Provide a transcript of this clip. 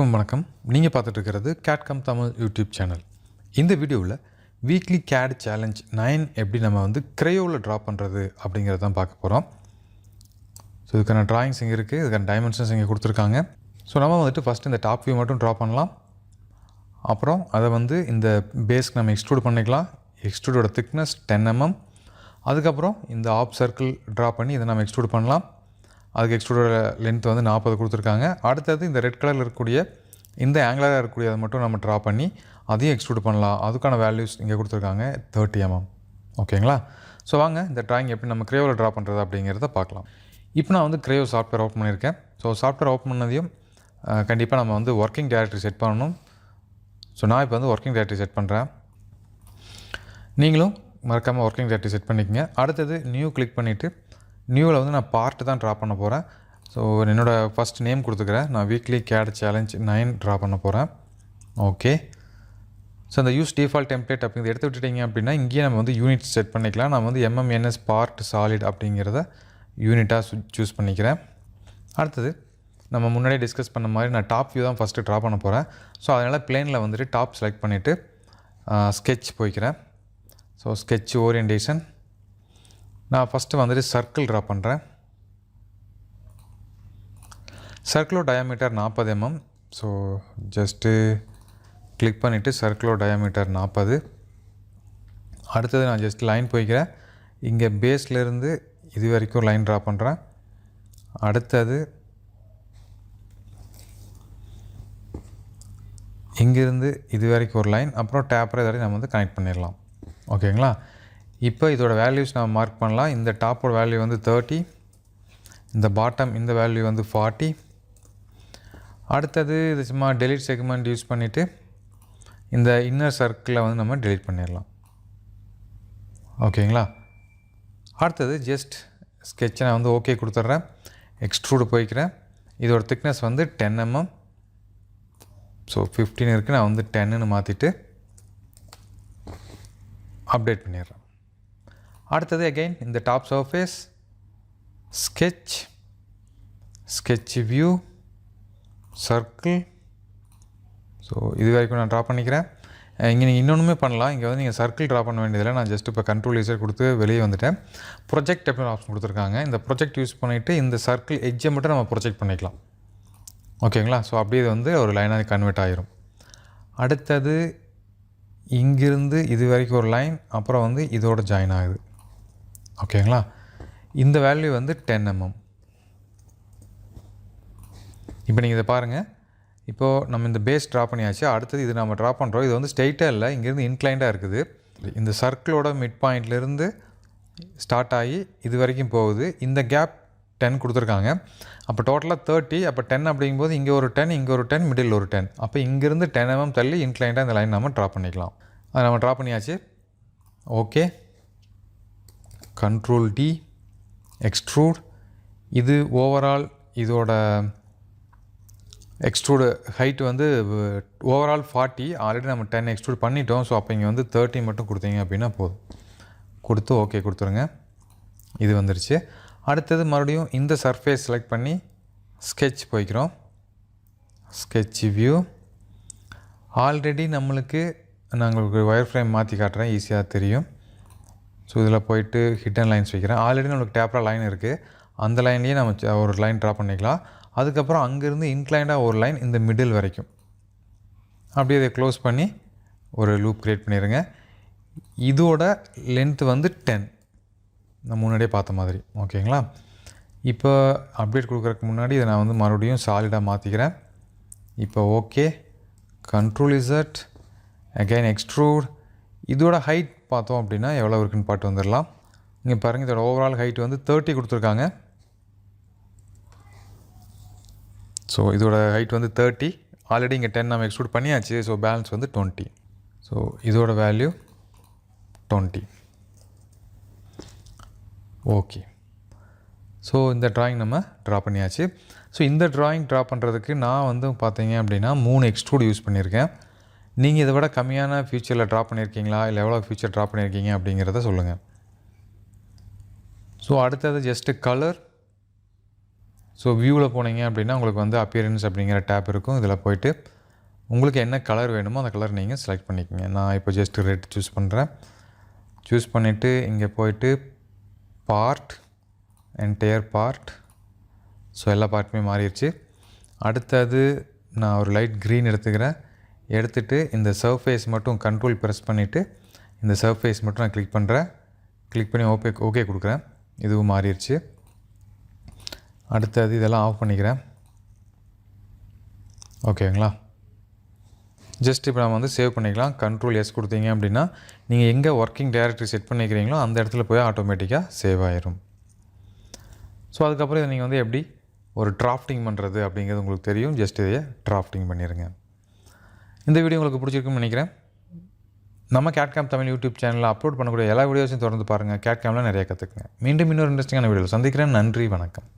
எல்லோருக்கும் வணக்கம். நீங்கள் பார்த்துட்டு இருக்கிறது CAD தமிழ் யூடியூப் சேனல். இந்த வீடியோவில் வீக்லி CAD சேலஞ்ச் 9 எப்படி நம்ம கிரையோவில் ட்ரா பண்ணுறது அப்படிங்கிறத தான் பார்க்க போகிறோம். ஸோ இதுக்கான ட்ராயிங்ஸ் இங்கே இருக்குது, இதுக்கான டைமென்ஷன்ஸ் இங்கே கொடுத்துருக்காங்க. ஸோ நம்ம ஃபஸ்ட்டு இந்த டாப் வியூ மட்டும் ட்ரா பண்ணலாம். அப்புறம் அதை இந்த பேஸ்க்கு நம்ம எக்ஸ்ட்ரூட் பண்ணிக்கலாம். எக்ஸ்ட்ரூடோட திக்னஸ் 10 mm. அதுக்கப்புறம் இந்த ஆப் சர்க்கிள் ட்ரா பண்ணி இதை நம்ம எக்ஸ்ட்ரூட் பண்ணலாம். அதுக்கு எக்ஸ்ட்ரூடோட லென்த் 40 கொடுத்துருக்காங்க. அடுத்தது இந்த ரெட் கலரில் இருக்கக்கூடிய இந்த ஆங்குலராக இருக்கக்கூடிய அதை மட்டும் நம்ம ட்ரா பண்ணி அதையும் எக்ஸ்ட்ரூட் பண்ணலாம். அதுக்கான வேல்யூஸ் இங்கே கொடுத்துருக்காங்க 30 mm. ஓகேங்களா? ஸோ வாங்க இந்த ட்ராயிங் எப்படி நம்ம கிரேயோவில் ட்ரா பண்ணுறது அப்படிங்கிறத பார்க்கலாம். இப்போ நான் கிரேயோ சாஃப்ட்வேர் ஓப்பன் பண்ணியிருக்கேன். ஸோ சாஃப்ட்வேர் ஓப்பன் பண்ணதையும் கண்டிப்பாக நம்ம ஒர்க்கிங் டைரக்டரி செட் பண்ணணும். ஸோ நான் இப்போ ஒர்க்கிங் டைரக்டரி செட் பண்ணுறேன். நீங்களும் மறக்காமல் ஒர்க்கிங் டைரக்டரி செட் பண்ணிக்கங்க. அடுத்தது நியூ கிளிக் பண்ணிவிட்டு நியூவில் நான் பார்ட்டு தான் ட்ரா பண்ண போகிறேன். ஸோ என்னோடய ஃபஸ்ட் நேம் கொடுத்துக்கிறேன். நான் வீக்லி CAD சேலஞ்ச் 9 ட்ரா பண்ண போகிறேன். ஓகே. ஸோ அந்த யூஸ் டிஃபால்ட் டெம்ப்ளேட் அப்படிங்கிறத எடுத்து விட்டுட்டிங்க அப்படின்னா இங்கேயே நம்ம யூனிட் செட் பண்ணிக்கலாம். நான் MMNS பார்ட் சாலிட் அப்படிங்கிறத யூனிட்டாக சூஸ் பண்ணிக்கிறேன். அடுத்தது நம்ம முன்னாடியே டிஸ்கஸ் பண்ண மாதிரி நான் டாப் வியூ தான் ஃபஸ்ட்டு ட்ரா பண்ண போகிறேன். ஸோ அதனால் பிளேனில் டாப் செலக்ட் பண்ணிவிட்டு ஸ்கெட்ச் போய்க்கிறேன். ஸோ ஸ்கெட்ச் ஓரியன்டேஷன் நான் ஃபஸ்ட்டு சர்க்கிள் ட்ரா பண்ணுறேன். சர்க்கிளோ diameter 40 mm. So just click பண்ணிவிட்டு சர்க்கிளோ டயாமீட்டர் 40. அடுத்தது நான் ஜஸ்ட் லைன் போய்க்கிறேன். இங்கே பேஸ்லேருந்து இது வரைக்கும் லைன் ட்ரா பண்ணுறேன். அடுத்தது இங்கேருந்து இது வரைக்கும் ஒரு லைன், அப்புறம் டேப்பரை இதோட நம்ம கனெக்ட் பண்ணிடலாம். ஓகேங்களா? இப்போ இதோட வேல்யூஸ் நம்ம மார்க் பண்ணலாம். இந்த டாப்போட வேல்யூ 30, இந்த பாட்டம் இந்த வேல்யூ 40. அடுத்தது இது சும்மா டெலிட் செக்மெண்ட் யூஸ் பண்ணிவிட்டு இந்த இன்னர் சர்க்கிளை நம்ம டெலிட் பண்ணிடலாம். ஓகேங்களா? அடுத்தது ஜஸ்ட் ஸ்கெட்சை நான் ஓகே கொடுத்துட்றேன். எக்ஸ்ட்ரூடு போய்க்கிறேன். இதோட திக்னஸ் 10 mm. ஸோ 15 இருக்குது, நான் 10ன்னு மாற்றிட்டு அப்டேட் பண்ணிடுறேன். அடுத்தது அகெயின் இந்த top surface sketch view circle. So இது வரைக்கும் நான் ட்ரா பண்ணிக்கிறேன். இங்கே நீங்கள் இன்னொன்றுமே பண்ணலாம். இங்கே நீங்கள் சர்க்கிள் ட்ரா பண்ண வேண்டியதில்லை. நான் ஜஸ்ட் இப்போ கண்ட்ரோல் யூஸர் கொடுத்து வெளியே வந்துட்டேன். ப்ரொஜெக்ட் அப்படின்னு ஆப்ஷன் கொடுத்துருக்காங்க. இந்த ப்ரொஜெக்ட் யூஸ் பண்ணிவிட்டு இந்த சர்க்கிள் எட்ஜை மட்டும் நம்ம ப்ரொஜெக்ட் பண்ணிக்கலாம். ஓகேங்களா? ஸோ அப்படியே இது ஒரு லைனாக கன்வெர்ட் ஆகிரும். அடுத்தது இங்கிருந்து இது வரைக்கும் ஒரு லைன், அப்புறம் இதோட ஜாயின் ஆகுது. ஓகேங்களா? இந்த வேல்யூ 10 mm. இப்போ நீங்கள் இதை பாருங்கள். இப்போது நம்ம இந்த பேஸ் ட்ரா பண்ணியாச்சு. அடுத்தது இது நம்ம ட்ரா பண்ணுறோம். இது ஸ்ட்ரெயிட்டாக இல்லை, இங்கேருந்து இன்க்ளைண்டாக இருக்குது. இந்த சர்க்கிளோட மிட் பாயிண்ட்லேருந்து ஸ்டார்ட் ஆகி இது வரைக்கும் போகுது. இந்த கேப் 10 கொடுத்துருக்காங்க. அப்போ டோட்டலாக 30. அப்போ 10 அப்படிங்கும்போது இங்கே ஒரு 10, இங்கே ஒரு 10, மிடில் ஒரு 10. அப்போ இங்கேருந்து 10 mm தள்ளி இன்க்ளைண்டாக இந்த லைன் நம்ம ட்ரா பண்ணிக்கலாம். அதை நம்ம ட்ரா பண்ணியாச்சு. ஓகே. Control D, extrude. இது ஓவரால் இதோட எக்ஸ்ட்ரூடு ஹைட் ஓவரால் 40. ஆல்ரெடி நம்ம 10 எக்ஸ்ட்ரூட் பண்ணிட்டோம். ஸோ அப்போ இங்கே 30 மட்டும் கொடுத்தீங்க அப்படின்னா போதும். கொடுத்து ஓகே கொடுத்துருங்க. இது வந்துருச்சு. அடுத்தது மறுபடியும் இந்த சர்ஃபேஸ் செலக்ட் பண்ணி ஸ்கெட்ச் போய்க்கிறோம். Sketch view. ஆல்ரெடி நம்மளுக்கு நான் உங்களுக்கு ஒயர் ஃப்ரேம் மாற்றி காட்டுறேன், ஈஸியாக தெரியும். ஸோ இதில் போயிட்டு ஹிட்டன் லைன்ஸ் வைக்கிறேன். ஆல்ரெடி நம்மளுக்கு டேப்பராக லைன் இருக்குது. அந்த லைன்லேயே நம்ம ஒரு லைன் ட்ரா பண்ணிக்கலாம். அதுக்கப்புறம் அங்கேருந்து இன்க்ளைண்டாக ஒரு லைன் இந்த மிடில் வரைக்கும் அப்படியே இதை க்ளோஸ் பண்ணி ஒரு லூப் க்ரியேட் பண்ணிடுங்க. இதோட லென்த்து 10, நம்ம முன்னாடியே பார்த்த மாதிரி. ஓகேங்களா? இப்போ அப்டேட் கொடுக்குறதுக்கு முன்னாடி இதை நான் மறுபடியும் சாலிடாக மாற்றிக்கிறேன். இப்போ okay. Control Z, again extrude. இதோட ஹைட் பார்த்தோம் அப்படின்னா எவ்வளோ இருக்குன்னு பார்த்து வந்துடலாம். இங்கே பாருங்கள், இதோட ஓவரால் ஹைட் 30 கொடுத்துருக்காங்க. ஸோ இதோட ஹைட் 30. ஆல்ரெடி இங்கே 10 நம்ம எக்ஸ்ட்ரூட் பண்ணியாச்சு. So balance 20. ஸோ இதோட வேல்யூ 20. ஓகே. ஸோ இந்த ட்ராயிங் நம்ம ட்ரா பண்ணியாச்சு. ஸோ இந்த ட்ராயிங் ட்ரா பண்ணுறதுக்கு நான் பார்த்தீங்க அப்படின்னா 3 எக்ஸ்ட்ரூட் யூஸ் பண்ணியிருக்கேன். நீங்கள் இதை விட கம்மியான ஃபியூச்சரில் ட்ரா பண்ணியிருக்கீங்களா, இல்லை எவ்வளோ ஃபியூச்சர் ட்ரா பண்ணியிருக்கீங்க அப்படிங்கிறத சொல்லுங்கள். ஸோ அடுத்தது ஜஸ்ட்டு கலர். ஸோ வியூவில் போனீங்க அப்படின்னா உங்களுக்கு வந்து அப்பியரன்ஸ் அப்படிங்கிற டேப் இருக்கும். இதில் போய்ட்டு உங்களுக்கு என்ன கலர் வேணுமோ அந்த கலர் நீங்கள் செலக்ட் பண்ணிக்கோங்க. நான் இப்போ ஜஸ்ட் ரெட் சூஸ் பண்ணுறேன். சூஸ் பண்ணிவிட்டு இங்கே போய்ட்டு பார்ட், என்டையர் பார்ட், ஸோ எல்லா பார்ட்டுமே மாறிடுச்சு. அடுத்தது நான் ஒரு லைட் க்ரீன் எடுத்துக்கிறேன். எடுத்துகிட்டு இந்த சர்ஃபேஸ் மட்டும் கண்ட்ரோல் ப்ரெஸ் பண்ணிவிட்டு இந்த சர்ஃபேஸ் மட்டும் நான் கிளிக் பண்ணுறேன். கிளிக் பண்ணி ஓகே கொடுக்குறேன். இதுவும் மாறிடுச்சு. அடுத்தது இதெல்லாம் ஆஃப் பண்ணிக்கிறேன். ஓகேங்களா? ஜஸ்ட் இப்போ நம்ம வந்து சேவ் பண்ணிக்கலாம். கண்ட்ரோல் எஸ் கொடுத்தீங்க அப்படின்னா நீங்கள் எங்கே ஒர்க்கிங் டைரக்டரி செட் பண்ணிக்கிறீங்களோ அந்த இடத்துல போய் ஆட்டோமேட்டிக்காக சேவ் ஆயிரும். ஸோ அதுக்கப்புறம் இதை நீங்கள் வந்து எப்படி ஒரு டிராஃப்டிங் பண்ணுறது அப்படிங்கிறது உங்களுக்கு தெரியும். ஜஸ்ட் இதையே டிராஃப்டிங் பண்ணிடுங்க. இந்த வீடியோ உங்களுக்கு பிடிச்சிருக்குன்னு நினைக்கிறேன். நம்ம CAD தமிழ் யூடியூப் சேனலில் அப்லோட் பண்ணக்கூடிய எல்லா வீடியோஸையும் தொடர்ந்து பாருங்கள். CAD நிறைய கற்றுக்குங்க. மீண்டும் இன்னொரு இன்ட்ரெஸ்டிங்கான வீடியோவில் சந்திக்கிறேன். நன்றி, வணக்கம்.